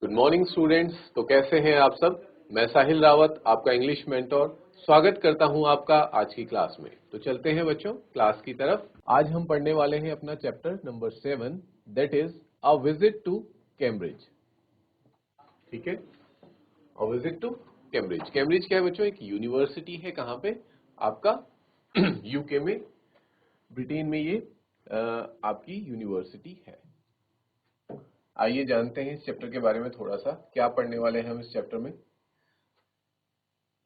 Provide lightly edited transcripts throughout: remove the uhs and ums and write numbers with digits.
Good morning students. तो कैसे हैं आप सब। मैं साहिल रावत, आपका इंग्लिश मेंटोर, स्वागत करता हूं आपका आज की क्लास में। तो चलते हैं बच्चों क्लास की तरफ। आज हम पढ़ने वाले हैं अपना chapter number 7, that is a visit to Cambridge. ठीक है, a visit to Cambridge. Cambridge क्या है बच्चों? एक यूनिवर्सिटी है। कहाँ पे? आपका यूके में, ब्रिटेन में ये आपकी यूनिवर्सिटी है। आइए जानते हैं इस चैप्टर के बारे में थोड़ा सा, क्या पढ़ने वाले हैं हम इस चैप्टर में।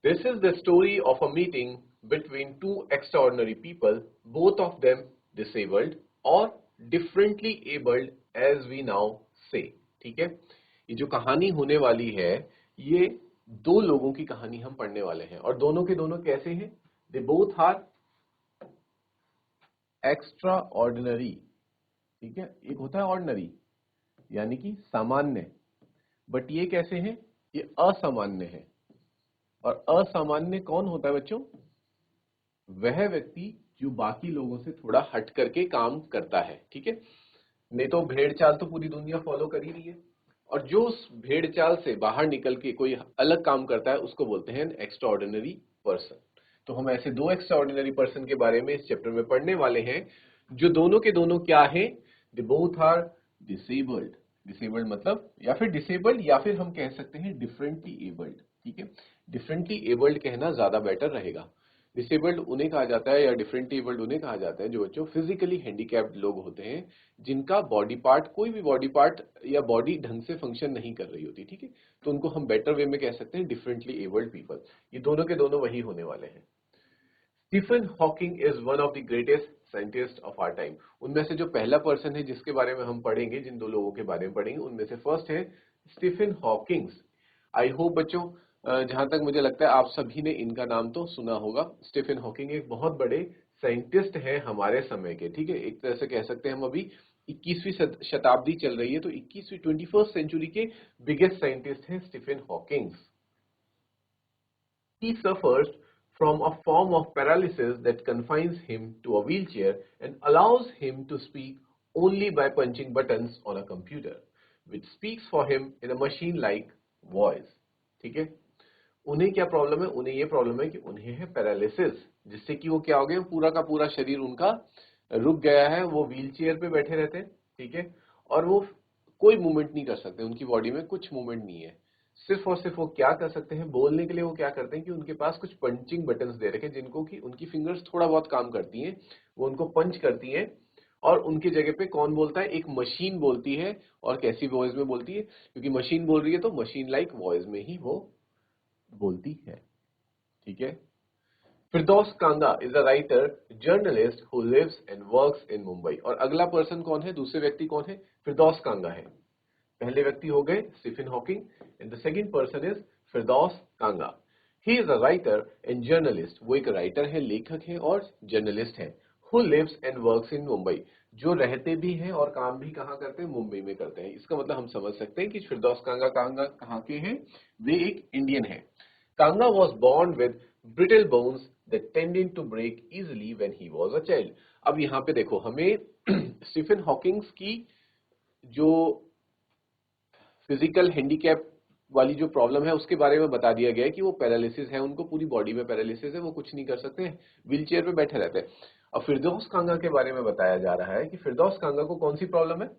This is the story of a meeting between two extraordinary people, both of them disabled or differently abled as we now say। ठीक है, ये जो कहानी होने वाली है, ये दो लोगों की कहानी हम पढ़ने वाले हैं और दोनों के दोनों कैसे हैं? They both are extraordinary। ठीक है, एक होता है ऑर्डिनरी यानी कि सामान्य, बट ये कैसे हैं? ये असामान्य है। और असामान्य कौन होता है बच्चों? वह व्यक्ति जो बाकी लोगों से थोड़ा हट करके काम करता है। ठीक है, नहीं तो भेड़ चाल तो पूरी दुनिया फॉलो कर ही रही है, और जो उस भेड़ चाल से बाहर निकल के कोई अलग काम करता है उसको बोलते हैं एक्स्ट्रा ऑर्डिनरी पर्सन। तो हम ऐसे दो एक्स्ट्रा ऑर्डिनरी पर्सन के बारे में इस चैप्टर में पढ़ने वाले हैं, जो दोनों के दोनों क्या है? They both are disabled. Disabled मतलब, या फिर डिसेबल्ड, या फिर हम कह सकते हैं डिफरेंटली एबल्ड। ठीक है, डिफरेंटली एबल्ड कहना ज्यादा बेटर रहेगा। डिसेबल्ड उन्हें कहा जाता है, या डिफरेंटली एबल्ड उन्हें कहा जाता है जो बच्चों फिजिकली हैंडीकैप्ड लोग होते हैं, जिनका बॉडी पार्ट, कोई भी बॉडी पार्ट या बॉडी ढंग से फंक्शन नहीं कर रही होती। ठीक है, तो उनको हम बेटर वे में कह सकते हैं डिफरेंटली एबल्ड पीपल। ये दोनों के दोनों वही होने वाले हैं। Stephen Hawking is one of the greatest scientist of our time. उनमें से जो पहला पर्सन है जिसके बारे में हम पढ़ेंगे, जिन दो लोगों के बारे में पढ़ेंगे, उनमें से फर्स्ट है स्टीफन हॉकिंग्स। आई होप बच्चों, जहां तक मुझे लगता है आप सभी ने इनका नाम तो सुना होगा। स्टीफन हॉकिंग एक बहुत बड़े साइंटिस्ट है हमारे समय के। ठीक है, एक तरह से कह सकते हैं हम अभी 21वीं शताब्दी चल रही है, तो 21वीं 21st सेंचुरी के बिगेस्ट साइंटिस्ट हैं Stephen Hawkings. He suffers from a form of paralysis that confines him to a wheelchair and allows him to speak only by punching buttons on a computer, which speaks for him in a machine-like voice। ठीक है, उन्हें क्या problem है? उन्हें ये problem है कि उन्हें है पैरालिसिस, जिससे कि वो क्या हो गए, पूरा का पूरा शरीर उनका रुक गया है। वो व्हीलचेयर पे बैठे रहते हैं। ठीक है, और वो कोई मूवमेंट नहीं कर सकते, उनकी बॉडी में कुछ मूवमेंट नहीं है। सिर्फ और सिर्फ वो क्या कर सकते हैं, बोलने के लिए वो क्या करते हैं कि उनके पास कुछ पंचिंग बटन्स दे रखे हैं, जिनको कि उनकी फिंगर्स थोड़ा बहुत काम करती हैं, वो उनको पंच करती हैं। और उनकी जगह पे कौन बोलता है? एक मशीन बोलती है। और कैसी वॉइस में बोलती है? क्योंकि मशीन बोल रही है तो मशीन लाइक वॉइस में ही वो बोलती है। ठीक है, Firdaus Kanga is a writer journalist who lives and works in Mumbai. और अगला पर्सन कौन है? दूसरे व्यक्ति कौन है? फिरदौस कांगा है। पहले व्यक्ति हो गए Stephen Hawking, and the second person is Firdaus Kanga. He is a writer and journalist. वो एक राइटर है, लेखक है और जर्नलिस्ट है। Who lives and works in Mumbai, जो रहते भी हैं और काम भी कहाँ करते हैं? मुंबई में करते हैं। इसका मतलब हम समझ सकते हैं कि फिरदौस कांगा कहाँ के हैं? वे एक इंडियन है। Kanga was born with brittle bones that tended to break easily when he was a child। अब यहाँ पे देखो, हमें स्टीफन हॉकिंग्स की जो फिजिकल हैंडीकैप वाली जो प्रॉब्लम है उसके बारे में बता दिया गया है कि वो पैरालिसिस है, उनको पूरी बॉडी में पैरालिसिस है, वो कुछ नहीं कर सकते हैं, व्हीलचेयर पे बैठे रहते हैं। और फिरदौस कांगा के बारे में बताया जा रहा है कि फिरदौस कांगा को कौन सी प्रॉब्लम है?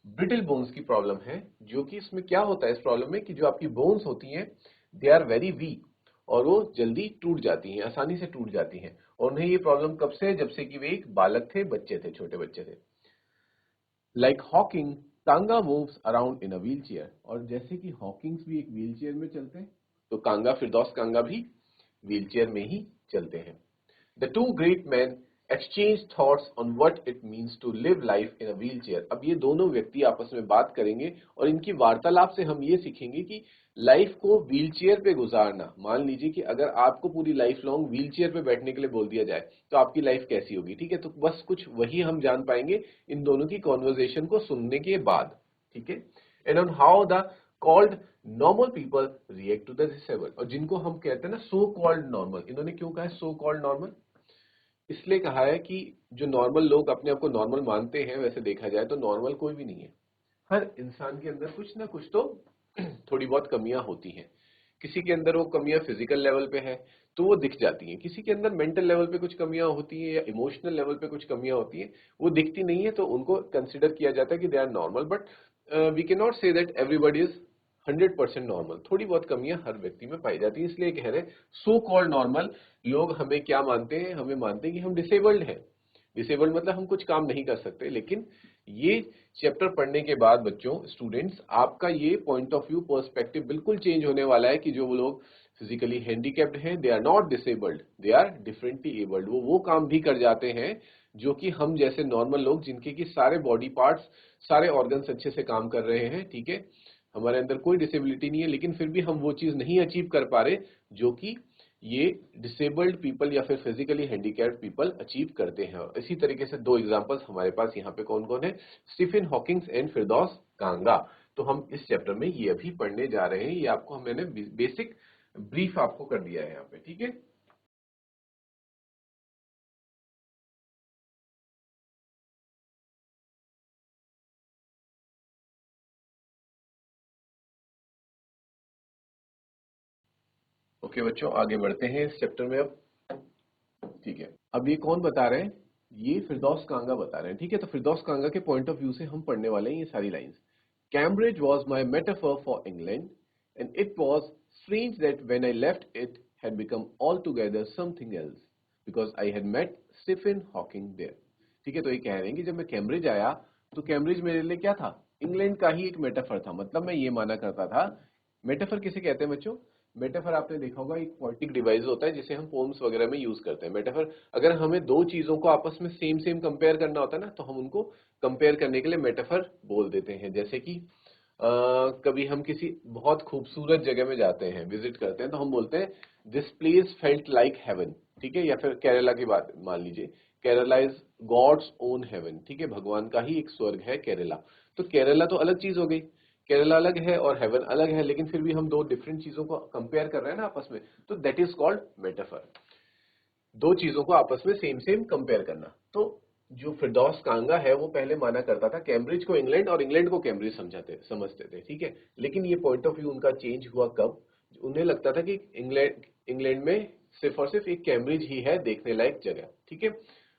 ब्रिटल बोन्स की प्रॉब्लम है। जो कि इसमें क्या होता है, इस प्रॉब्लम में, कि जो आपकी बोन्स होती हैं दे आर वेरी वीक, और वो जल्दी टूट जाती हैं, आसानी से टूट जाती हैं। और उन्हें ये प्रॉब्लम कब से है? जब से कि वे एक बालक थे, बच्चे थे, छोटे बच्चे थे। Like Hawking, Kanga moves around in a wheelchair. और जैसे कि हॉकिंग्स भी एक व्हीलचेयर में चलते हैं, तो कांगा, फिरदौस कांगा भी व्हीलचेयर में ही चलते हैं। The two great men exchange thoughts on what it means to live life in a wheelchair। अब ये दोनों व्यक्ति आपस में बात करेंगे और इनकी वार्तालाप से हम ये सीखेंगे कि लाइफ को व्हीलचेयर पे गुजारना। मान लीजिए कि अगर आपको पूरी लाइफ लॉन्ग व्हीलचेयर पे बैठने के लिए बोल दिया जाए तो आपकी लाइफ कैसी होगी। ठीक है, तो बस कुछ वही हम जान पाएंगे इन दोनों की कॉन्वर्सेशन को सुनने के बाद। ठीक है, and on how the called normal people react to the disabled. और जिनको हम कहते हैं ना सो कॉल्ड नॉर्मल, इन्होंने क्यों कहा है सो कॉल्ड नॉर्मल? इसलिए कहा है कि जो नॉर्मल लोग अपने आप को नॉर्मल मानते हैं, वैसे देखा जाए तो नॉर्मल कोई भी नहीं है। हर इंसान के अंदर कुछ ना कुछ तो थोड़ी बहुत कमियां होती हैं। किसी के अंदर वो कमियां फिजिकल लेवल पे है तो वो दिख जाती हैं, किसी के अंदर मेंटल लेवल पे कुछ कमियां होती हैं या इमोशनल लेवल पे कुछ कमियां होती हैं, वो दिखती नहीं है तो उनको कंसिडर किया जाता है कि they are normal. But we can not say that everybody is 100% normal. थोड़ी बहुत कमियां हर व्यक्ति में पाई जाती है, इसलिए कह रहे हैं सो कॉल्ड नॉर्मल। लोग हमें क्या मानते हैं, हमें मानते हैं कि हम डिसेबल्ड हैं। डिसेबल्ड मतलब हम कुछ काम नहीं कर सकते। लेकिन ये चैप्टर पढ़ने के बाद बच्चों, स्टूडेंट्स, आपका ये पॉइंट ऑफ व्यू, पर्सपेक्टिव बिल्कुल चेंज होने वाला है कि जो लोग फिजिकली हैंडीकैप्ड हैं, they are not disabled, they are differently abled. वो काम भी कर जाते हैं जो कि हम जैसे नॉर्मल लोग, जिनके कि सारे बॉडी पार्ट्स, सारे ऑर्गन्स अच्छे से काम कर रहे हैं, ठीक है, हमारे अंदर कोई डिसेबिलिटी नहीं है, लेकिन फिर भी हम वो चीज नहीं अचीव कर पा रहे जो कि ये डिसेबल्ड पीपल या फिर फिजिकली हैंडीकैप्ड पीपल अचीव करते हैं। और इसी तरीके से दो एग्जांपल्स हमारे पास यहाँ पे कौन कौन है, स्टीफन हॉकिंग्स एंड फिरदौस कांगा। तो हम इस चैप्टर में ये अभी पढ़ने जा रहे हैं। ये आपको मैंने बेसिक ब्रीफ आपको कर दिया है यहाँ पे, ठीक है। ओके बच्चों, आगे बढ़ते हैं इस चैप्टर में अब, ठीक है। अब ये कौन बता रहे हैं, ये फिरदौस कांगा बता रहे हैं, ठीक है। तो फिरदौस कांगा के पॉइंट ऑफ व्यू से हम पढ़ने वाले हैं ये सारी lines. Cambridge was my metaphor for England and it was strange that when I left it had become altogether something else because I had met Stephen Hawking there। ठीक है, तो ये कह रहे हैं कि जब मैं कैम्ब्रिज आया तो कैम्ब्रिज मेरे लिए क्या था, इंग्लैंड का ही एक मेटाफर था। मतलब मैं ये माना करता था, मेटाफर किसे कहते हैं बच्चों, मेटाफर आपने देखा होगा एक पोएटिक डिवाइस होता है जिसे हम पोम्स वगैरह में यूज करते हैं। मेटाफर, अगर हमें दो चीजों को आपस में सेम सेम कंपेयर करना होता है ना, तो हम उनको कंपेयर करने के लिए मेटाफर बोल देते हैं। जैसे कि कभी हम किसी बहुत खूबसूरत जगह में जाते हैं, विजिट करते हैं, तो हम बोलते हैं this place felt like heaven, ठीक है। या फिर केरला की बात मान लीजिए, Kerala is God's own heaven, ठीक है, भगवान का ही एक स्वर्ग है केरला। तो केरला तो अलग चीज हो गई, केरला अलग है और हेवन अलग है, लेकिन फिर भी हम दो डिफरेंट चीजों को कंपेयर कर रहे हैं ना आपस में, तो दैट इज कॉल्ड मेटाफर। दो चीजों को आपस में सेम सेम कंपेयर करना। तो जो फिरदौस कांगा है वो पहले माना करता था कैम्ब्रिज को इंग्लैंड और इंग्लैंड को कैम्ब्रिज समझते थे, ठीक है। लेकिन ये पॉइंट ऑफ व्यू उनका चेंज हुआ कब, उन्हें लगता था कि इंग्लैंड इंग्लैंड में सिर्फ और सिर्फ एक कैम्ब्रिज ही है देखने लायक जगह, ठीक है,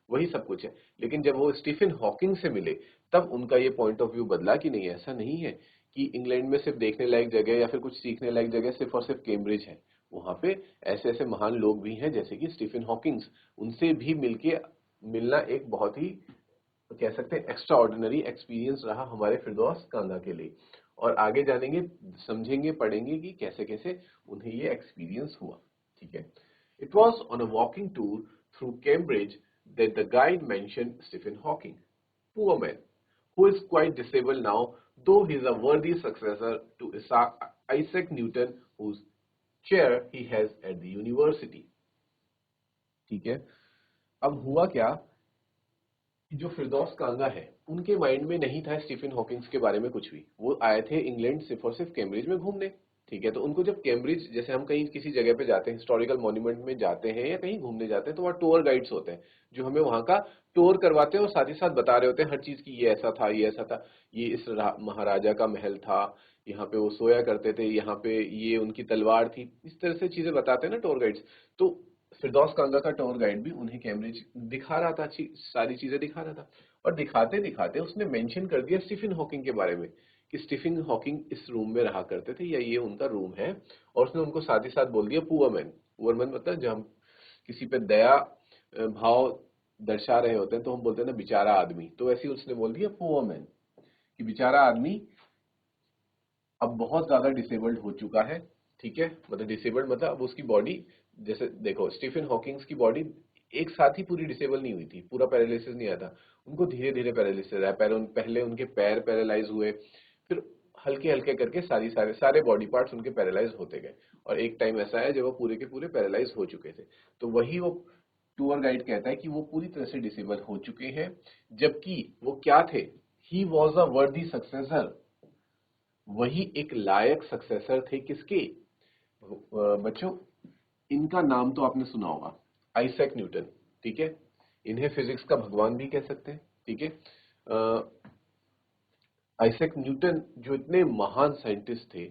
वही सब कुछ है। लेकिन जब वो स्टीफन हॉकिंग से मिले तब उनका ये पॉइंट ऑफ व्यू बदला कि नहीं, ऐसा नहीं है कि इंग्लैंड में सिर्फ देखने लायक जगह या फिर कुछ सीखने लायक जगह सिर्फ और सिर्फ कैम्ब्रिज है। वहां पे ऐसे ऐसे महान लोग भी हैं जैसे कि स्टीफन हॉकिंग्स, उनसे भी मिलना एक बहुत ही, कह सकते हैं, एक्स्ट्रा ऑर्डिनरी एक्सपीरियंस रहा हमारे फिरदौस कांगा के लिए। और आगे जानेंगे, समझेंगे, पढ़ेंगे कि कैसे कैसे उन्हें ये एक्सपीरियंस हुआ, ठीक है। It was on a walking tour through Cambridge that the guide mentioned Stephen Hawking, poor man, who is quite disabled now, though he is a worthy successor to Isaac Newton, whose chair he has at the university। ठीक है, अब हुआ क्या, जो फिरदौस कांगा है उनके mind में नहीं था स्टीफन हॉकिंग्स के बारे में कुछ भी। वो आए थे इंग्लैंड सिर्फ और सिर्फ कैम्ब्रिज में घूमने, ठीक है। तो उनको जब कैम्ब्रिज, जैसे हम कहीं किसी जगह पे जाते हैं, हिस्टोरिकल मॉन्यूमेंट में जाते हैं या कहीं घूमने जाते हैं, तो वहाँ टूर गाइड्स होते हैं जो हमें वहाँ का टूर करवाते हैं और साथ ही साथ बता रहे होते हैं हर चीज की, ये ऐसा था, ये ऐसा था, ये इस महाराजा का महल था, यहाँ पे वो सोया करते थे, यहाँ पे ये उनकी तलवार थी, इस तरह से चीजें बताते हैं ना टूर गाइड्स। तो फिरदौस कांगा का टूर गाइड भी उन्हें कैम्ब्रिज दिखा रहा था, सारी चीजें दिखा रहा था। और दिखाते दिखाते उसने मेंशन कर दिया स्टीफन हॉकिंग के बारे में कि स्टीफन हॉकिंग इस रूम में रहा करते थे या ये उनका रूम है। और उसने उनको साथ ही साथ बोल दिया पुअर मैन। पुअर मैन मतलब जब हम किसी पे दया भाव दर्शा रहे होते हैं तो हम बोलते हैं ना बेचारा आदमी, तो वैसे ही उसने बोल दिया पुअर मैन, कि बेचारा आदमी अब बहुत ज्यादा डिसेबल्ड हो चुका है, ठीक है। मतलब डिसेबल्ड मतलब अब उसकी बॉडी, जैसे देखो स्टीफन हॉकिंग्स की बॉडी एक साथ ही पूरी डिसेबल नहीं हुई थी, पूरा पैरालिसिस नहीं आया था, उनको धीरे धीरे पैरालिसिस आया। पहले उनके पैर पैरालाइज हुए, फिर हल्के हल्के करके सारे बॉडी पार्ट्स उनके पैरालाइज होते गए, और एक टाइम ऐसा है जब वो पूरे के पूरे पैरालाइज हो चुके थे। तो वही वो टूर गाइड कहता है कि वो पूरी तरह से डिसेबल हो चुके हैं, जबकि वो क्या थे, ही वॉज अ वर्दी सक्सेसर, वही एक लायक सक्सेसर थे किसके, बच्चों, इनका नाम तो आपने सुना होगा, आइजैक न्यूटन, ठीक है। इन्हें फिजिक्स का भगवान भी कह सकते हैं, ठीक है। आइजैक न्यूटन जो इतने महान साइंटिस्ट थे,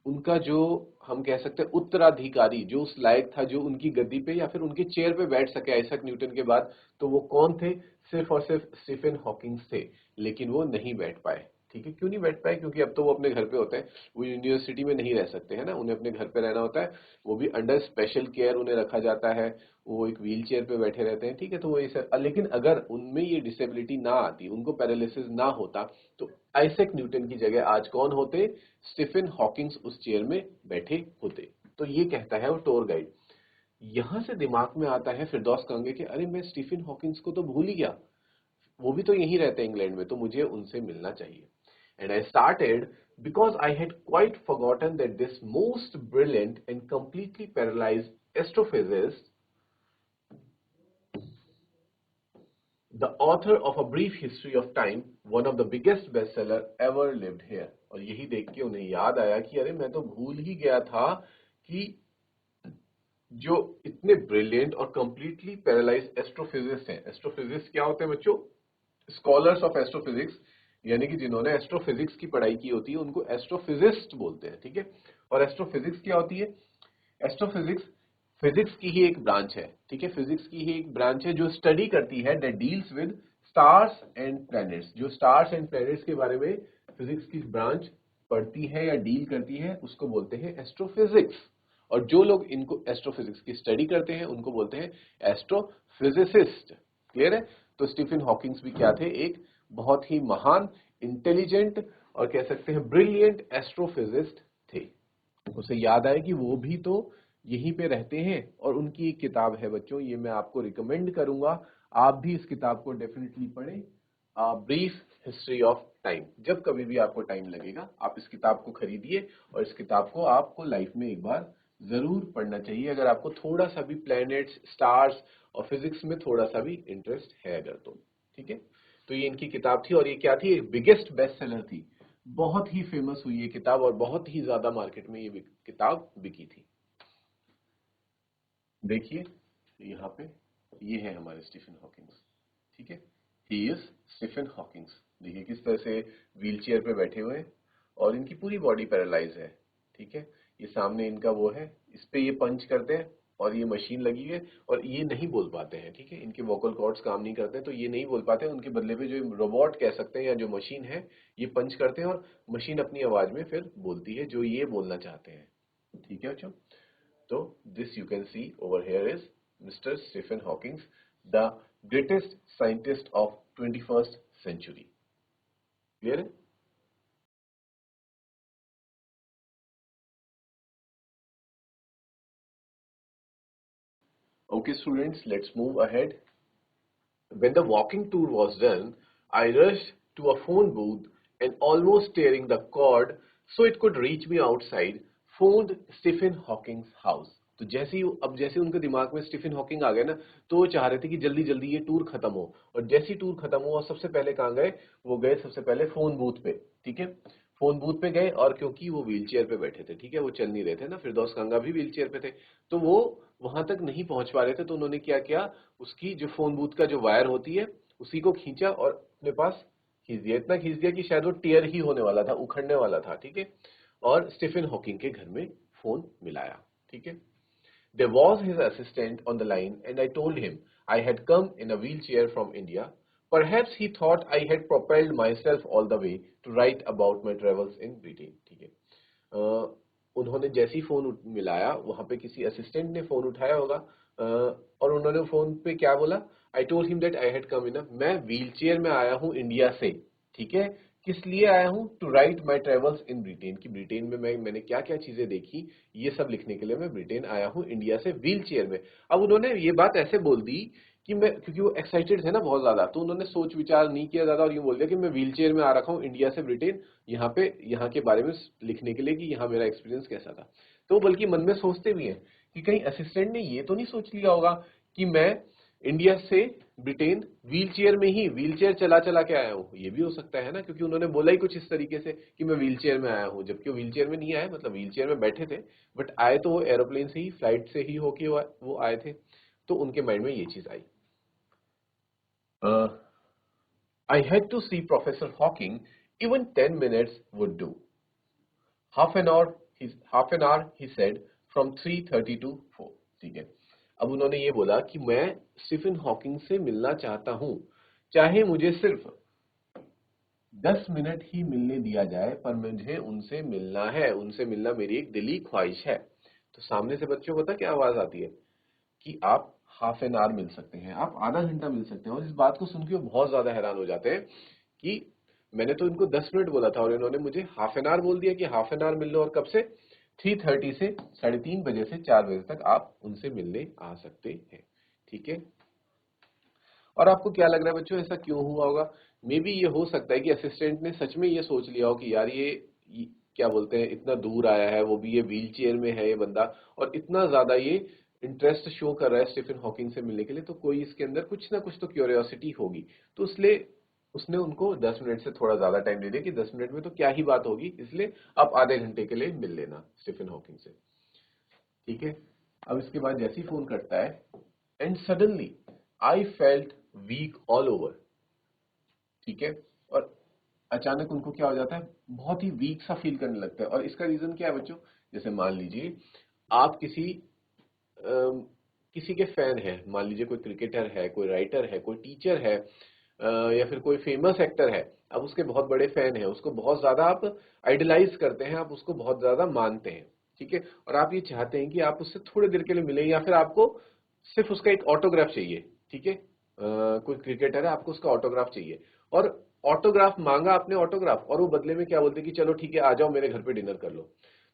उनका जो हम कह सकते हैं उत्तराधिकारी जो उस लायक था जो उनकी गद्दी पे या फिर उनके चेयर पे बैठ सके आइजैक न्यूटन के बाद, तो वो कौन थे? सिर्फ और सिर्फ स्टीफन हॉकिंग थे। लेकिन वो नहीं बैठ पाए। ठीक है, क्यों नहीं बैठ पाए? क्योंकि अब तो वो अपने घर पे होते हैं, वो यूनिवर्सिटी में नहीं रह सकते है ना, उन्हें अपने घर पे रहना होता है, वो भी अंडर स्पेशल केयर उन्हें रखा जाता है, वो एक व्हील चेयर पे बैठे रहते हैं। ठीक है, तो वो इसे, लेकिन अगर उनमें ये डिसेबिलिटी ना आती, उनको पैरालिसिस ना होता, तो आइजैक न्यूटन की जगह आज कौन होते? स्टीफन हॉकिंग्स उस चेयर में बैठे होते। तो ये कहता है वो टूर गाइड। यहां से दिमाग में आता है फिरदौस कांगे कि अरे मैं स्टीफन हॉकिंग्स को तो भूल ही गया, वो भी तो यहीं रहते हैं इंग्लैंड में, तो मुझे उनसे मिलना चाहिए। And I started because I had quite forgotten that this most brilliant and completely paralysed astrophysicist, the author of A Brief History of Time, one of the biggest bestseller ever lived here। और यही देख के उन्हें याद आया कि अरे मैं तो भूल ही गया था कि जो इतने ब्रिलियंट और कंप्लीटली पैरालाइज्ड एस्ट्रोफिजिस्ट हैं। एस्ट्रोफिजिस्ट क्या होते हैं बच्चों? स्कॉलर्स ऑफ एस्ट्रोफिजिक्स, यानी कि जिन्होंने एस्ट्रोफिजिक्स की पढ़ाई की होती है उनको एस्ट्रोफिजिस्ट बोलते हैं। ठीक है, और एस्ट्रोफिजिक्स क्या होती है? एस्ट्रोफिजिक्स फिजिक्स की ही एक ब्रांच है। ठीक है, फिजिक्स की ही एक ब्रांच है जो स्टडी करती है, that deals with stars and planets. जो स्टार्स एंड प्लैनेट्स के बारे में फिजिक्स की ब्रांच पढ़ती है या डील करती है उसको बोलते हैं एस्ट्रोफिजिक्स। और जो लोग इनको एस्ट्रोफिजिक्स की स्टडी करते हैं उनको बोलते हैं एस्ट्रोफिजिसिस्ट। क्लियर है? तो स्टीफन हॉकिंग्स भी क्या थे? एक बहुत ही महान, इंटेलिजेंट और कह सकते हैं ब्रिलियंट एस्ट्रोफिजिस्ट थे। उसे याद आया कि वो भी तो यहीं पे रहते हैं, और उनकी एक किताब है बच्चों, ये मैं आपको रिकमेंड करूंगा, आप भी इस किताब को डेफिनेटली पढ़ें, ब्रीफ हिस्ट्री ऑफ टाइम। जब कभी भी आपको टाइम लगेगा आप इस किताब को खरीदिए, और इस किताब को आपको लाइफ में एक बार जरूर पढ़ना चाहिए अगर आपको थोड़ा सा भी प्लैनेट्स, स्टार्स और फिजिक्स में थोड़ा सा भी इंटरेस्ट है अगर तो। ठीक है, तो ये इनकी किताब थी, और ये क्या थी? एक बिगेस्ट बेस्ट सेलर थी। बहुत ही फेमस हुई ये किताब और बहुत ही ज्यादा मार्केट में ये किताब बिकी थी। देखिए यहाँ पे ये है हमारे स्टीफन हॉकिंग्स। ठीक है, ही इज स्टीफन हॉकिंग्स। देखिए किस तरह से व्हील चेयर पे बैठे हुए हैं और इनकी पूरी बॉडी पैरालाइज है। ठीक है, ये सामने इनका वो है, इस पे ये पंच करते हैं और ये मशीन लगी है, और ये नहीं बोल पाते हैं। ठीक है, इनके वोकल कॉर्ड्स काम नहीं करते, तो ये नहीं बोल पाते। उनके बदले में जो रोबोट कह सकते हैं या जो मशीन है, ये पंच करते हैं और मशीन अपनी आवाज में फिर बोलती है जो ये बोलना चाहते हैं। ठीक है बच्चों, so this you can see over here is Mr. Stephen Hawking, the greatest scientist of 21st century। Clear है? Okay students, let's move ahead। When the walking tour was done, I rushed to a phone booth and almost tearing the cord so it could reach me outside, phoned Stephen Hawking's house। तो जैसे ही अब जैसे उनके दिमाग में Stephen Hawking आ गए ना, तो वो चाह रहे थे कि जल्दी जल्दी ये टूर खत्म हो। और जैसे ही टूर खत्म हुआ सबसे पहले कहाँ गए? वो गए सबसे पहले फोन बूथ पे। ठीक है, फोन बूथ पे गए, और क्योंकि वो व्हील चेयर पे बैठे थे, ठीक है, वो चल नहीं रहे थे ना, फिरदौस कांगा भी व्हील चेयर पे थे, तो वो वहां तक नहीं पहुंच पा रहे थे। तो उन्होंने क्या किया, उसकी जो फोन बूथ का जो वायर होती है उसी को खींचा और अपने पास खींच दिया। इतना खींच दिया कि शायद वो टीयर ही होने वाला था, उखड़ने वाला था। ठीक है, और स्टीफन हॉकिंग के घर में फोन मिलाया। ठीक है, there was his assistant on the line and I told him I had come in a wheelchair from India। Perhaps he thought I had propelled myself all the way to write about my travels in Britain। ठीक है, उन्होंने जैसे ही phone मिलाया, वहां पे किसी assistant ने phone उठाया होगा, और उन्होंने फोन पे क्या बोला? I told him that I had come in, मैं व्हील चेयर में आया हूँ इंडिया से। ठीक है, किस लिए आया हूँ? To write my travels in Britain, की ब्रिटेन में मैंने क्या क्या चीजें देखी, ये सब लिखने के लिए मैं ब्रिटेन आया हूँ इंडिया से व्हील चेयर में। अब उन्होंने ये बात ऐसे बोल दी कि मैं, क्योंकि वो एक्साइटेड थे ना बहुत ज्यादा, तो उन्होंने सोच विचार नहीं किया ज्यादा और यूं बोल दिया कि मैं व्हील चेयर में आ रखा हूँ इंडिया से ब्रिटेन, यहाँ पे यहाँ के बारे में लिखने के लिए कि यहाँ मेरा एक्सपीरियंस कैसा था। तो बल्कि मन में सोचते भी हैं कि कहीं असिस्टेंट ने ये तो नहीं सोच लिया होगा कि मैं इंडिया से ब्रिटेन व्हील चेयर में ही व्हील चेयर चला चला के आया हूँ। ये भी हो सकता है ना, क्योंकि उन्होंने बोला ही कुछ इस तरीके से कि मैं व्हील चेयर में आया हूँ, जबकि वो व्हील चेयर में नहीं आए, मतलब व्हील चेयर में बैठे थे, बट आए तो वो एरोप्लेन से ही, फ्लाइट से ही होके वो आए थे। तो उनके माइंड में ये चीज आई। I had to see professor Hawking, even 10 minutes would do। Half an hour half an hour he said from 3:30 to 4। ठीक है, अब उन्होंने ये बोला कि मैं स्टीफन हॉकिंग से मिलना चाहता हूं, चाहे मुझे सिर्फ 10 मिनट ही मिलने दिया जाए, पर मुझे उनसे मिलना है, उनसे मिलना मेरी एक दिली ख्वाहिश है। तो सामने से बच्चों को पता क्या आवाज आती है कि आप हाफ एन आवर मिल सकते हैं, आप आधा घंटा मिल सकते हैं। और इस बात को सुन के वो बहुत ज्यादा हैरान हो जाते हैं कि मैंने तो इनको 10 मिनट बोला था और इन्होंने मुझे हाफ एन आवर बोल दिया कि हाफ एन आवर मिल लो, और कब से? 3:30 से 3:30 बजे से 4 बजे तक आप उनसे मिलने आ सकते हैं। ठीक है, और आपको क्या लग रहा है बच्चों, ऐसा क्यों हुआ होगा? मे बी ये हो सकता है कि असिस्टेंट ने सच में ये सोच लिया हो कि यार ये क्या बोलते हैं, इतना दूर आया है, वो भी ये व्हील चेयर में है ये बंदा, और इतना ज्यादा ये इंटरेस्ट शो कर रहा है स्टीफन हॉकिंग से मिलने के लिए, तो कोई इसके अंदर कुछ ना कुछ तो क्यूरियोसिटी होगी। तो इसलिए उसने उनको 10 मिनट से थोड़ा ज्यादा टाइम दे दिया कि 10 मिनट में तो क्या ही बात होगी, इसलिए आप आधे घंटे के लिए मिल लेना स्टीफन हॉकिंग से। ठीक है, अब इसके बाद जैसे ही फोन करता है, and suddenly I felt weak all over. ठीक है, और अचानक उनको क्या हो जाता है, बहुत ही वीक सा फील करने लगता है। और इसका रीजन क्या है बच्चों? जैसे मान लीजिए आप किसी के फैन हैं, मान लीजिए कोई क्रिकेटर है, कोई राइटर है, कोई टीचर है, या फिर कोई फेमस एक्टर है, आप उसके बहुत बड़े फैन हैं, उसको बहुत ज्यादा आप आइडलाइज करते हैं, आप उसको बहुत ज्यादा मानते हैं। ठीक है, और आप ये चाहते हैं कि आप उससे थोड़ी देर के लिए मिलें, या फिर आपको सिर्फ उसका एक ऑटोग्राफ चाहिए। ठीक है, कोई क्रिकेटर है, आपको उसका ऑटोग्राफ चाहिए, और ऑटोग्राफ मांगा आपने, ऑटोग्राफ, और वो बदले में क्या बोलते हैं कि चलो ठीक है आ जाओ मेरे घर पे डिनर कर लो।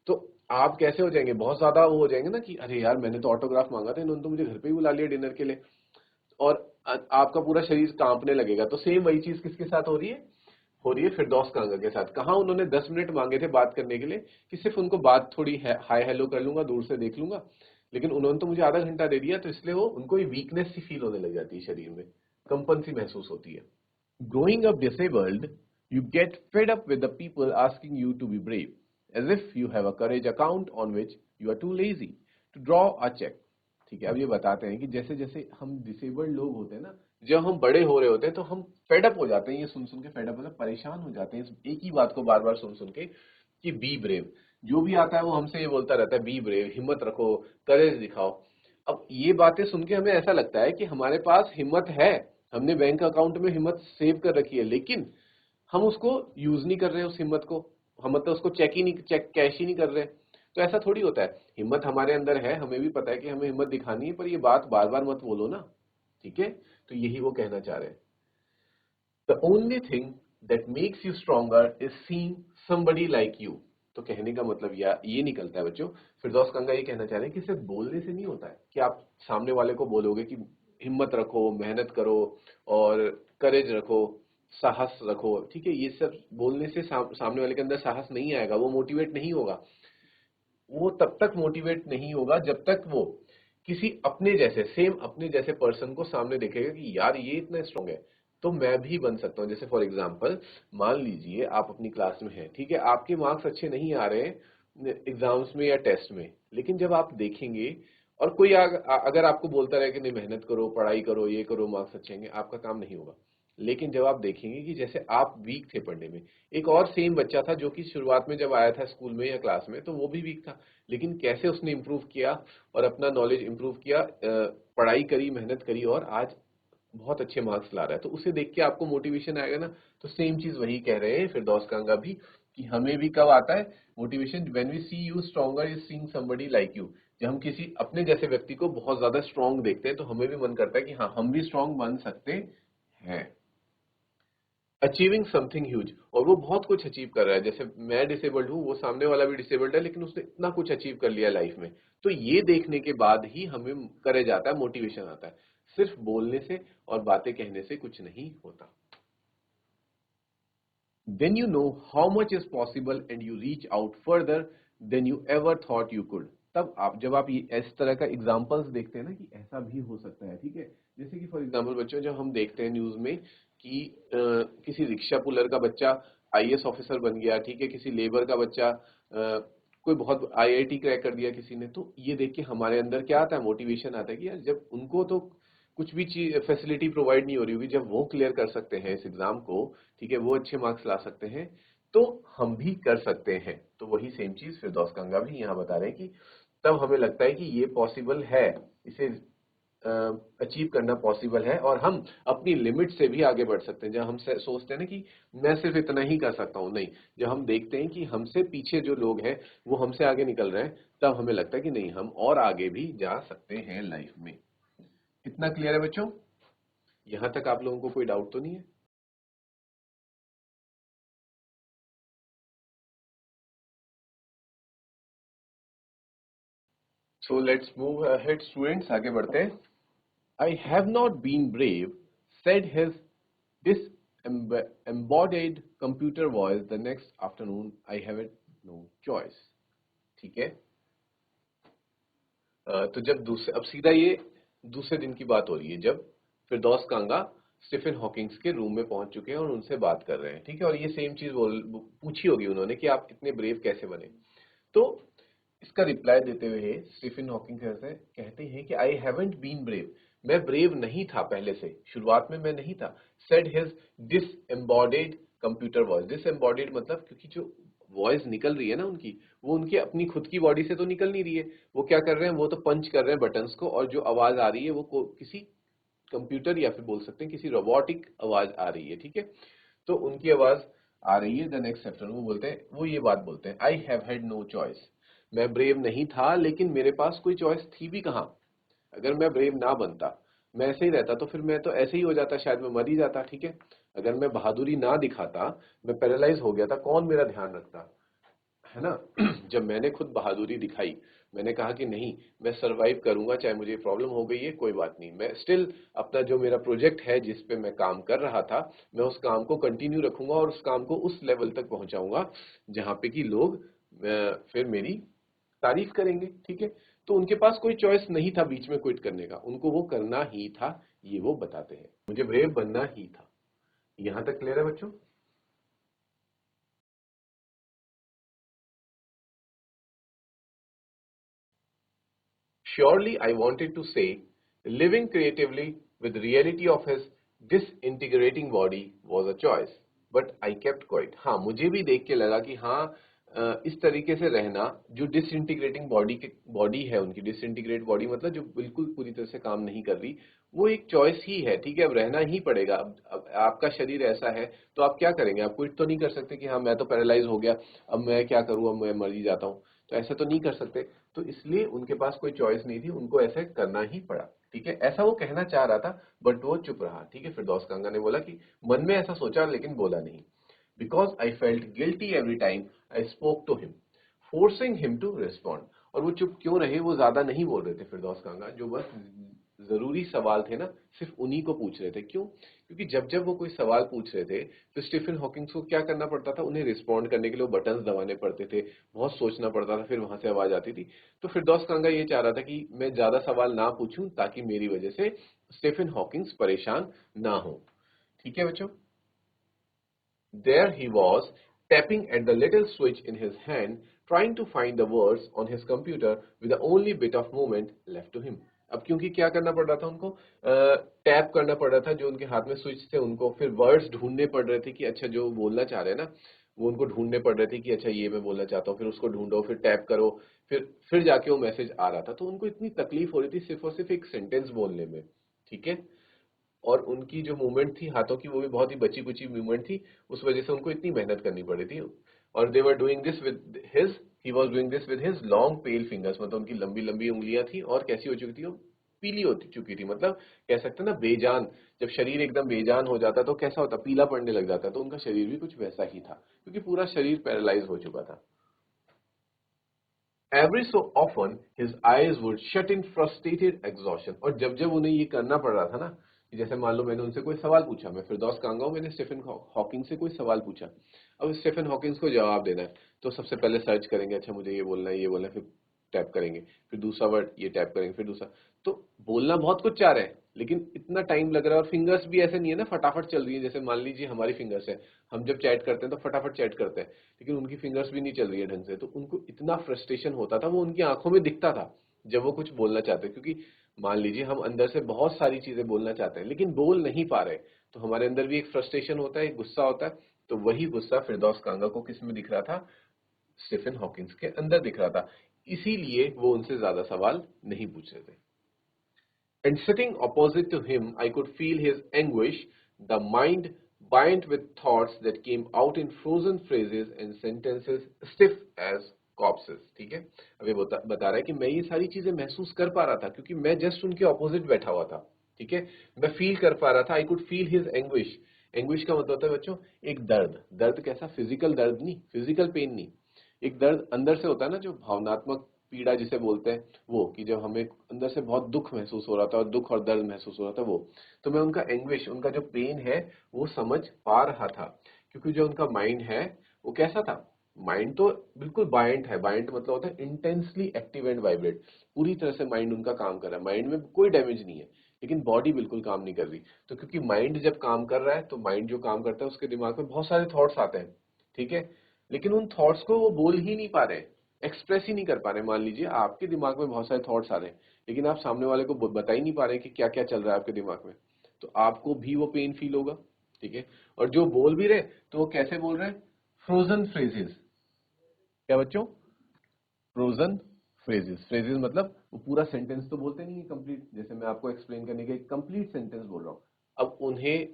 तो आप कैसे हो जाएंगे, बहुत ज्यादा वो हो जाएंगे ना कि अरे यार मैंने तो ऑटोग्राफ मांगा था, इन्होंने तो मुझे घर पे ही बुला लिया डिनर के लिए, और आपका पूरा शरीर कांपने लगेगा। तो सेम वही चीज किसके साथ हो रही है फिरदौस कांगा के साथ। कहा उन्होंने 10 मिनट मांगे थे बात करने के लिए कि सिर्फ उनको बात थोड़ी हाय हेलो कर लूंगा, दूर से देख लूंगा, लेकिन उन्होंने तो मुझे आधा घंटा दे दिया। तो इसलिए वो उनको ये वीकनेस सी फील होने लग जाती है, शरीर में कंपन सी महसूस होती है। Growing up disabled, you get fed up with the people asking you to be brave, as if you have a courage account on which you are too lazy to draw a check। ठीक है, अब ये बताते हैं कि जैसे जैसे हम डिसेबल्ड लोग होते हैं ना, जब हम बड़े हो रहे होते हैं तो हम फेडअप हो जाते हैं, ये सुन के फेडअप मतलब परेशान हो जाते हैं इस एक ही बात को बार बार सुन के कि बी ब्रेव। जो भी आता है वो हमसे ये बोलता रहता है बी ब्रेव, हिम्मत रखो, करेज दिखाओ। अब ये बातें सुन के हमें ऐसा लगता है कि हमारे पास हिम्मत है, हमने बैंक अकाउंट में हिम्मत सेव कर रखी है, लेकिन हम उसको यूज नहीं कर रहे उस हिम्मत को, हम मतलब उसको चेक कैश ही नहीं कर रहे। तो ऐसा थोड़ी होता है, हिम्मत हमारे अंदर है, हमें भी पता है कि हमें हिम्मत दिखानी है, पर ये बात बार बार मत बोलो ना। ठीक है, तो यही वो कहना चाह रहे हैं। The only thing that makes you stronger is seeing somebody like you. तो कहने का मतलब ये निकलता है बच्चों, फिरदौस कांगा ये कहना चाह रहे हैं कि सिर्फ बोलने से नहीं होता है कि आप सामने वाले को बोलोगे कि हिम्मत रखो, मेहनत करो, और करेज रखो, साहस रखो। ठीक है, ये सब बोलने से सामने वाले के अंदर साहस नहीं आएगा, वो मोटिवेट नहीं होगा। वो तब तक मोटिवेट नहीं होगा जब तक वो किसी अपने जैसे सेम अपने जैसे पर्सन को सामने देखेगा कि यार ये इतना स्ट्रांग है, तो मैं भी बन सकता हूँ। जैसे फॉर एग्जांपल मान लीजिए आप अपनी क्लास में हैं, ठीक है, आपके मार्क्स अच्छे नहीं आ रहे हैं एग्जाम्स में या टेस्ट में, लेकिन जब आप देखेंगे और कोई अगर आपको बोलता रहे कि नहीं मेहनत करो, पढ़ाई करो, ये करो, मार्क्स अच्छे आएंगे, आपका काम नहीं होगा। लेकिन जब आप देखेंगे कि जैसे आप वीक थे पढ़ने में, एक और सेम बच्चा था जो कि शुरुआत में जब आया था स्कूल में या क्लास में तो वो भी वीक था, लेकिन कैसे उसने इम्प्रूव किया और अपना नॉलेज इम्प्रूव किया, पढ़ाई करी, मेहनत करी, और आज बहुत अच्छे मार्क्स ला रहा है, तो उसे देख के आपको मोटिवेशन आएगा ना। तो सेम चीज वही कह रहे हैं फिरदौस कांगा भी कि हमें भी कब आता है motivation, when we see you stronger is seeing somebody like you. जब हम किसी अपने जैसे व्यक्ति को बहुत ज्यादा स्ट्रांग देखते हैं तो हमें भी मन करता है कि हाँ हम भी स्ट्रांग बन सकते हैं। अचीविंग समथिंग ह्यूज, और वो बहुत कुछ अचीव कर रहा है, जैसे मैं डिसेबल्ड हूँ, वो सामने वाला भी डिसेबल्ड है, लेकिन उसने इतना कुछ अचीव कर लिया लाइफ में। तो ये देखने के बाद ही हमें करेज आता है, मोटिवेशन आता है। सिर्फ बोलने से और बातें कहने से कुछ नहीं होता। Then you know how much is possible and you reach out further than you ever thought you could। तब आप जब आप ये इस तरह का एग्जांपल्स देखते हैं ना कि ऐसा भी हो सकता है, ठीक है, जैसे कि फॉर एग्जांपल बच्चों जब हम देखते हैं न्यूज में कि किसी रिक्शा पुलर का बच्चा आईएएस ऑफिसर बन गया, ठीक है, किसी लेबर का बच्चा कोई बहुत आईआईटी क्रैक कर दिया किसी ने, तो ये देख के हमारे अंदर क्या आता है, मोटिवेशन आता है कि यार जब उनको तो कुछ भी चीज फैसिलिटी प्रोवाइड नहीं हो रही होगी, जब वो क्लियर कर सकते हैं इस एग्जाम को, ठीक है, वो अच्छे मार्क्स ला सकते हैं, तो हम भी कर सकते हैं। तो वही सेम चीज फिरदौस कांगा भी यहाँ बता रहे हैं कि तब हमें लगता है कि ये पॉसिबल है, इसे अचीव करना पॉसिबल है, और हम अपनी लिमिट से भी आगे बढ़ सकते हैं। जब हम सोचते हैं ना कि मैं सिर्फ इतना ही कर सकता हूँ, नहीं, जब हम देखते हैं कि हमसे पीछे जो लोग हैं वो हमसे आगे निकल रहे हैं, तब हमें लगता है कि नहीं, हम और आगे भी जा सकते हैं लाइफ में। इतना क्लियर है बच्चों? यहां तक आप लोगों को कोई डाउट तो नहीं है? So let's move ahead students, आगे बढ़ते हैं। I have not been brave, said his disembodied computer voice the next afternoon. I have no choice. ठीक है। तो जब दूसरे, अब सीधा ये दूसरे दिन की बात हो रही है, जब फिरदौस कांगा स्टीफन हॉकिंग्स के रूम में पहुंच चुके हैं और उनसे बात कर रहे हैं। ठीक है, और ये सेम चीज पूछी होगी उन्होंने कि आप इतने ब्रेव कैसे बने। तो इसका रिप्लाई देते हुए स्टीफन हॉकिंग ऐसे कहते हैं कि आई हैवंट बीन ब्रेव, मैं ब्रेव नहीं था पहले से, शुरुआत में मैं नहीं था। सेड हिज डिसएम्बॉडीड कंप्यूटर वॉइस, डिसएम्बॉडीड मतलब क्योंकि जो वॉइस निकल रही है ना उनकी, वो उनकी अपनी खुद की बॉडी से तो निकल नहीं रही है। वो क्या कर रहे हैं, वो तो पंच कर रहे हैं बटन्स को, और जो आवाज आ रही है वो किसी कंप्यूटर या फिर बोल सकते हैं किसी रोबोटिक आवाज आ रही है। ठीक है, तो उनकी आवाज आ रही है। द नेक्स्ट आफ्टरनून वो बोलते हैं, वो ये बात बोलते हैं, I have had no choice, मैं ब्रेव नहीं था लेकिन मेरे पास कोई चॉइस थी भी कहां। अगर मैं ब्रेव ना बनता, मैं ऐसे ही रहता, तो फिर मैं तो ऐसे ही हो जाता, शायद मैं मर ही जाता। ठीक है, अगर मैं बहादुरी ना दिखाता, मैं पैरालाइज हो गया था, कौन मेरा ध्यान रखता, है ना। जब मैंने खुद बहादुरी दिखाई, मैंने कहा कि नहीं, मैं सरवाइव करूंगा, चाहे मुझे प्रॉब्लम हो गई है कोई बात नहीं, मैं स्टिल अपना जो मेरा प्रोजेक्ट है जिस पे मैं काम कर रहा था, मैं उस काम को कंटिन्यू रखूंगा और उस काम को उस लेवल तक पहुंचाऊंगा जहां पे कि लोग फिर मेरी तारीफ करेंगे। ठीक है, तो उनके पास कोई चॉइस नहीं था बीच में क्विट करने का, उनको वो करना ही था, ये वो बताते हैं, मुझे ब्रेव बनना ही था। यहां तक क्लियर है बच्चों? Surely I wanted to say, living creatively with reality of his disintegrating body was a choice, but I kept quiet. हाँ, मुझे भी देख के लगा कि हाँ, इस तरीके से रहना, जो डिसइंटीग्रेटिंग बॉडी है उनकी, डिसइंटीग्रेट बॉडी मतलब जो बिल्कुल पूरी तरह से काम नहीं कर रही, वो एक चॉइस ही है। ठीक है, अब रहना ही पड़ेगा। अब आपका शरीर ऐसा है तो आप क्या करेंगे, आप क्विट तो नहीं कर सकते कि हाँ मैं तो पैरालाइज हो गया, अब मैं क्या करूँ, अब मैं मर ही जाता हूँ, तो ऐसा तो नहीं कर सकते। तो इसलिए उनके पास कोई चॉइस नहीं थी, उनको ऐसे करना ही पड़ा। ठीक है, ऐसा वो कहना चाह रहा था बट वो चुप रहा। ठीक है, फिरदौस कांगा ने बोला कि मन में ऐसा सोचा लेकिन बोला नहीं। Because I felt guilty every time I spoke to him, forcing him to respond. और वो चुप क्यों रहे, वो ज्यादा नहीं बोल रहे थे फिरदौस कांगा, जो बस जरूरी सवाल थे ना सिर्फ उन्हीं को पूछ रहे थे। क्यों? क्योंकि जब जब वो कोई सवाल पूछ रहे थे तो स्टीफन हॉकिंग्स को क्या करना पड़ता था, उन्हें रिस्पॉन्ड करने के लिए बटन्स दबाने पड़ते थे, बहुत सोचना पड़ता था, फिर वहां से आवाज आती थी। तो फिरदौस कांगा ये चाह रहा था कि मैं ज्यादा सवाल ना पूछूं ताकि मेरी वजह से स्टीफन हॉकिंग्स परेशान ना हो। ठीक है बच्चों, there he was, tapping at the little switch in his hand, trying to find the words on his computer with the only bit of movement left to him. अब क्योंकि क्या करना पड़ रहा था उनको, टैप करना पड़ रहा था, जो उनके हाथ में स्विच थे उनको फिर वर्ड्स ढूंढने पड़ रहे थे कि अच्छा जो बोलना चाह रहे हैं ना, वो उनको ढूंढने पड़ रहे थे कि अच्छा ये मैं बोलना चाहता हूँ, फिर उसको ढूंढो, फिर टैप करो, फिर जाके वो मैसेज आ रहा था। तो उनको इतनी तकलीफ हो रही थी सिर्फ और सिर्फ एक सेंटेंस बोलने में। ठीक है, और उनकी जो मूवमेंट थी हाथों की, वो भी बहुत ही बची कुची मूवमेंट थी, उस वजह से उनको इतनी मेहनत करनी पड़ी थी। और they were doing this with his he was doing this with his long pale fingers, मतलब उनकी लंबी लंबी उंगलियां थी, और कैसी हो चुकी थी वो, पीली हो चुकी थी, मतलब कह सकते हैं ना बेजान, जब शरीर एकदम बेजान हो जाता तो कैसा होता, पीला पड़ने लग जाता, तो उनका शरीर भी कुछ वैसा ही था, क्योंकि पूरा शरीर पैरालाइज हो चुका था। Every so often his eyes would shut in frustrated exhaustion, और जब जब उन्हें ये करना पड़ रहा था ना, कि जैसे मान लो मैंने उनसे कोई सवाल पूछा, मैं फिरदौस कांगा हूं, मैंने स्टीफन हॉकिंग से कोई सवाल पूछा, अब स्टीफन हॉकिंग्स को जवाब देना है, तो सबसे पहले सर्च करेंगे, अच्छा मुझे ये बोलना है, ये बोलना है, फिर टैप करेंगे, फिर दूसरा वर्ड ये टैप करेंगे, फिर दूसरा, तो बोलना बहुत कुछ चाह रहे हैं लेकिन इतना टाइम लग रहा है, और फिंगर्स भी ऐसे नहीं है ना फटाफट चल रही है, जैसे मान लीजिए हमारी फिंगर्स है, हम जब चैट करते हैं तो फटाफट चैट करते हैं, लेकिन उनकी फिंगर्स भी नहीं चल रही है ढंग से, तो उनको इतना फ्रस्ट्रेशन होता था, वो उनकी आंखों में दिखता था जब वो कुछ बोलना चाहते, क्योंकि मान लीजिए हम अंदर से बहुत सारी चीजें बोलना चाहते हैं लेकिन बोल नहीं पा रहे, तो हमारे अंदर भी एक फ्रस्ट्रेशन होता है, एक गुस्सा होता है, तो वही गुस्सा फिरदौस कांगा को किस में दिख रहा था? स्टीफन हॉकिंस के अंदर दिख रहा था, इसीलिए वो उनसे ज्यादा सवाल नहीं पूछ रहे थे। And sitting opposite to him, I could feel his anguish, the mind bind with thoughts that came out in frozen phrases and sentences stiff as corpses। ठीक है, अब ये बता रहा है कि मैं ये सारी चीजें महसूस कर पा रहा था क्योंकि मैं जस्ट उनके ऑपोजिट बैठा हुआ था। ठीक है, मैं फील कर पा रहा था, I could feel his anguish. Anguish का मतलब होता है बच्चों एक दर्द। दर्द कैसा? फिजिकल दर्द नहीं, फिजिकल पेन नहीं, एक दर्द अंदर से होता है ना, जो भावनात्मक पीड़ा जिसे बोलते हैं, वो कि जब हमें अंदर से बहुत दुख महसूस हो रहा था और दुख और दर्द महसूस हो रहा था वो। तो मैं उनका एंग्विश, उनका जो पेन है वो समझ पा रहा था, क्योंकि जो उनका माइंड है वो कैसा था? माइंड तो बिल्कुल बायंट है। बायंट मतलब होता है इंटेंसली एक्टिव एंड वाइब्रेट। पूरी तरह से माइंड उनका काम कर रहा है, माइंड में कोई डैमेज नहीं है, लेकिन बॉडी बिल्कुल काम नहीं कर रही। तो क्योंकि माइंड जब काम कर रहा है तो माइंड जो काम करता है उसके दिमाग में बहुत सारे थॉट्स आते हैं। ठीक है, लेकिन उन थॉट्स को वो बोल ही नहीं पा रहे, एक्सप्रेस ही नहीं कर पा रहे। मान लीजिए आपके दिमाग में बहुत सारे थॉट्स आ रहे हैं, लेकिन आप सामने वाले को बता ही नहीं पा रहे कि क्या क्या चल रहा है आपके दिमाग में, तो आपको भी वो पेन फील होगा। ठीक है, और जो बोल भी रहे तो वो कैसे बोल रहे हैं? Frozen phrases. क्या बच्चों? Frozen phrases. फ्रेजेस मतलब वो पूरा सेंटेंस तो बोलते नहीं है कंप्लीट, जैसे मैं आपको एक्सप्लेन करने के कंप्लीट सेंटेंस बोल रहा हूँ। अब उन्हें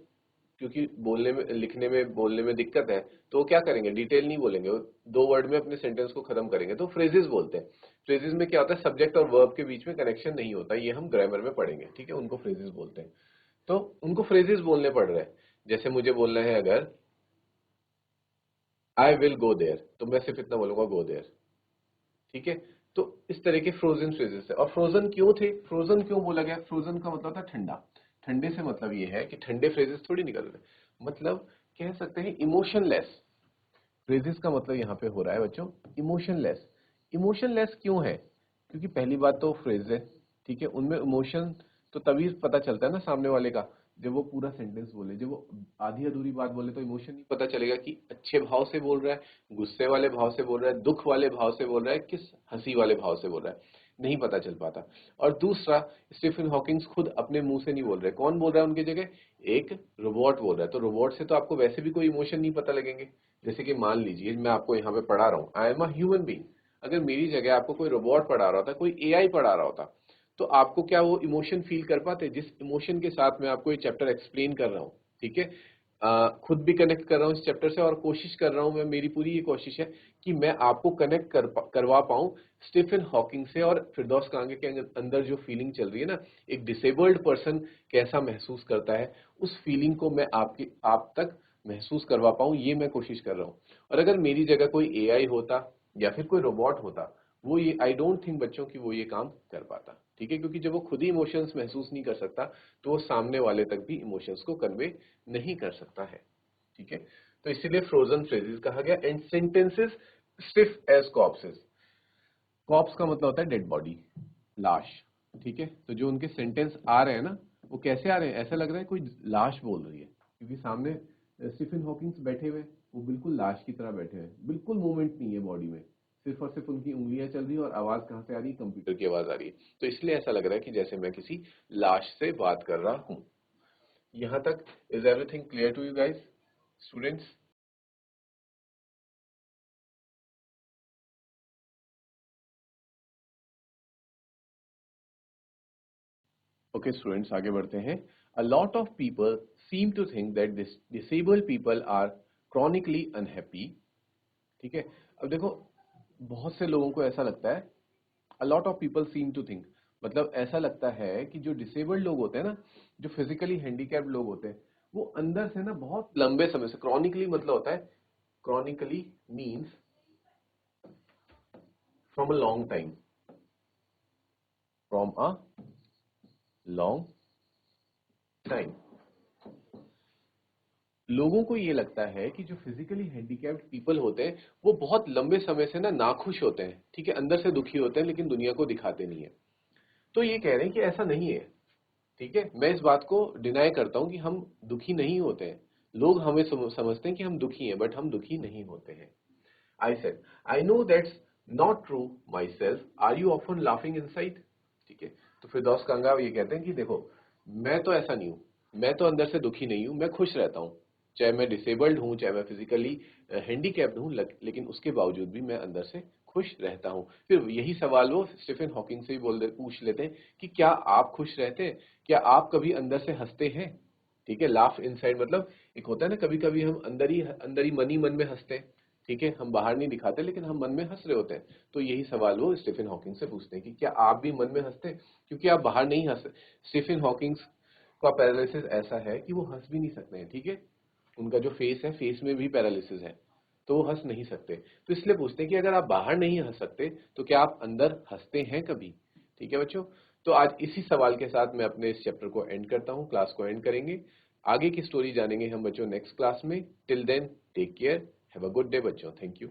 क्योंकि बोलने में, लिखने में, बोलने में दिक्कत है, तो वो क्या करेंगे? डिटेल नहीं बोलेंगे, वो 2 वर्ड में अपने सेंटेंस को खत्म करेंगे, तो फ्रेजेस बोलते हैं। फ्रेजेस में क्या होता है? सब्जेक्ट और वर्ब के बीच में कनेक्शन नहीं होता, ये हम ग्रामर में पढ़ेंगे। ठीक है, उनको फ्रेजेस बोलते हैं। तो उनको फ्रेजेस बोलने पड़ रहे हैं। जैसे मुझे बोलना है अगर आई विल गो देयर, तो मैं सिर्फ इतना बोलूंगा गो देयर। ठीक है, तो इस तरह के फ्रोजन फ्रेजेस है। और फ्रोजन क्यों थे? फ्रोजन क्यों बोला गया? फ्रोजन का मतलब था ठंडा। ठंडे से मतलब ये है कि ठंडे फ्रेजेस थोड़ी निकल रहे, मतलब कह सकते हैं इमोशनलेस। फ्रेजेस का मतलब यहाँ पे हो रहा है बच्चों इमोशनलेस। इमोशनलेस क्यों है? क्योंकि पहली बात तो फ्रेज है, ठीक है, उनमें इमोशन तो तभी पता चलता है ना सामने वाले का, जब वो पूरा सेंटेंस बोले। जब वो आधी अधूरी बात बोले तो इमोशन नहीं पता चलेगा कि अच्छे भाव से बोल रहा है, गुस्से वाले भाव से बोल रहा है, दुख वाले भाव से बोल रहा है, किस हंसी वाले भाव से बोल रहा है, नहीं पता चल पाता। और दूसरा, स्टीफन हॉकिंग्स खुद अपने मुंह से नहीं बोल रहे, कौन बोल रहा है उनकी जगह? एक रोबोट बोल रहा है। तो रोबोट से तो आपको वैसे भी कोई इमोशन नहीं पता लगेंगे। जैसे कि मान लीजिए मैं आपको यहाँ पे पढ़ा रहा हूँ, I am a human being, अगर मेरी जगह आपको कोई रोबोट पढ़ा रहा होता, कोई एआई पढ़ा रहा होता, तो आपको क्या वो इमोशन फील कर पाते जिस इमोशन के साथ मैं आपको ये चैप्टर एक्सप्लेन कर रहा हूँ? ठीक है, खुद भी कनेक्ट कर रहा हूँ इस चैप्टर से, और कोशिश कर रहा हूँ मैं, मेरी पूरी ये कोशिश है कि मैं आपको कनेक्ट करवा पाऊं स्टीफन हॉकिंग से। और फिरदौस कांगे के अंदर जो फीलिंग चल रही है ना, एक डिसेबल्ड पर्सन कैसा महसूस करता है, उस फीलिंग को मैं आप तक महसूस करवा पाऊं, ये मैं कोशिश कर रहा हूं। और अगर मेरी जगह कोई एआई होता या फिर कोई रोबोट होता, वो ये आई डोंट थिंक बच्चों कि वो ये काम कर पाता। ठीक है, क्योंकि जब वो खुद ही इमोशंस महसूस नहीं कर सकता, तो वो सामने वाले तक भी इमोशंस को कन्वे नहीं कर सकता है। ठीक है, तो इसीलिए फ्रोजन फ्रेजेस कहा गया। And sentences stiff as corpses. Corpse का मतलब होता है डेड बॉडी, लाश। ठीक है, तो जो उनके सेंटेंस आ रहे हैं ना, वो कैसे आ रहे हैं? ऐसा लग रहा है कोई लाश बोल रही है, क्योंकि सामने स्टीफन हॉकिंग्स बैठे हुए, वो बिल्कुल लाश की तरह बैठे हैं, बिल्कुल मूवमेंट नहीं है बॉडी में, सिर्फ और सिर्फ उनकी उंगलियां चल रही है, और आवाज कहाँ से आ रही है? कंप्यूटर की आवाज आ रही है। तो इसलिए ऐसा लग रहा है कि जैसे मैं किसी लाश से बात कर रहा हूं। यहां तक is everything clear to you guys, students? Okay students, आगे बढ़ते हैं। A lot of people seem to think that disabled people are chronically unhappy. ठीक है, अब देखो, बहुत से लोगों को ऐसा लगता है, a lot of people seem to think, मतलब ऐसा लगता है कि जो डिसेबल्ड लोग होते हैं ना, जो फिजिकली हैंडीकैप्ड लोग होते हैं, वो अंदर से ना बहुत लंबे समय से, क्रॉनिकली मतलब होता है, chronically means from a long time, from a long time. लोगों को ये लगता है कि जो फिजिकली हैंडीकैप्ड पीपल होते हैं, वो बहुत लंबे समय से ना नाखुश होते हैं। ठीक है, अंदर से दुखी होते हैं, लेकिन दुनिया को दिखाते नहीं है। तो ये कह रहे हैं कि ऐसा नहीं है। ठीक है, मैं इस बात को डिनाई करता हूं कि हम दुखी नहीं होते हैं। लोग हमें समझते हैं कि हम दुखी हैं, बट हम दुखी नहीं होते हैं। I said, I know that's not true myself, are you often laughing inside? ठीक है, तो फिरदौस कांगा ये कहते हैं कि देखो, मैं तो ऐसा नहीं हूं, मैं तो अंदर से दुखी नहीं हूं, मैं खुश रहता हूं। चाहे मैं डिसेबल्ड हूँ, चाहे मैं फिजिकली हैंडीकैप्ड हूँ, लेकिन उसके बावजूद भी मैं अंदर से खुश रहता हूँ। फिर यही सवाल वो स्टीफन हॉकिंग से भी पूछ लेते हैं कि क्या आप खुश रहते हैं? क्या आप कभी अंदर से हंसते हैं? ठीक है, लाफ इनसाइड मतलब एक होता है ना, कभी कभी हम अंदर ही मन में हंसते हैं। ठीक है, हम बाहर नहीं दिखाते लेकिन हम मन में हंस रहे होते हैं। तो यही सवाल वो स्टीफन हॉकिंग से पूछते हैं कि क्या आप भी मन में हंसते हैं? क्योंकि आप बाहर नहीं हंस। स्टीफन हॉकिंग का पैरालिसिस ऐसा है कि वो हंस भी नहीं सकते हैं। ठीक है, उनका जो फेस है, फेस में भी पैरालिसिस है, तो वो हंस नहीं सकते। तो इसलिए पूछते हैं कि अगर आप बाहर नहीं हंस सकते तो क्या आप अंदर हंसते हैं कभी? ठीक है बच्चों, तो आज इसी सवाल के साथ मैं अपने इस चैप्टर को एंड करता हूँ, क्लास को एंड करेंगे। आगे की स्टोरी जानेंगे हम बच्चों नेक्स्ट क्लास में। Till then take care, have a good day बच्चों, थैंक यू।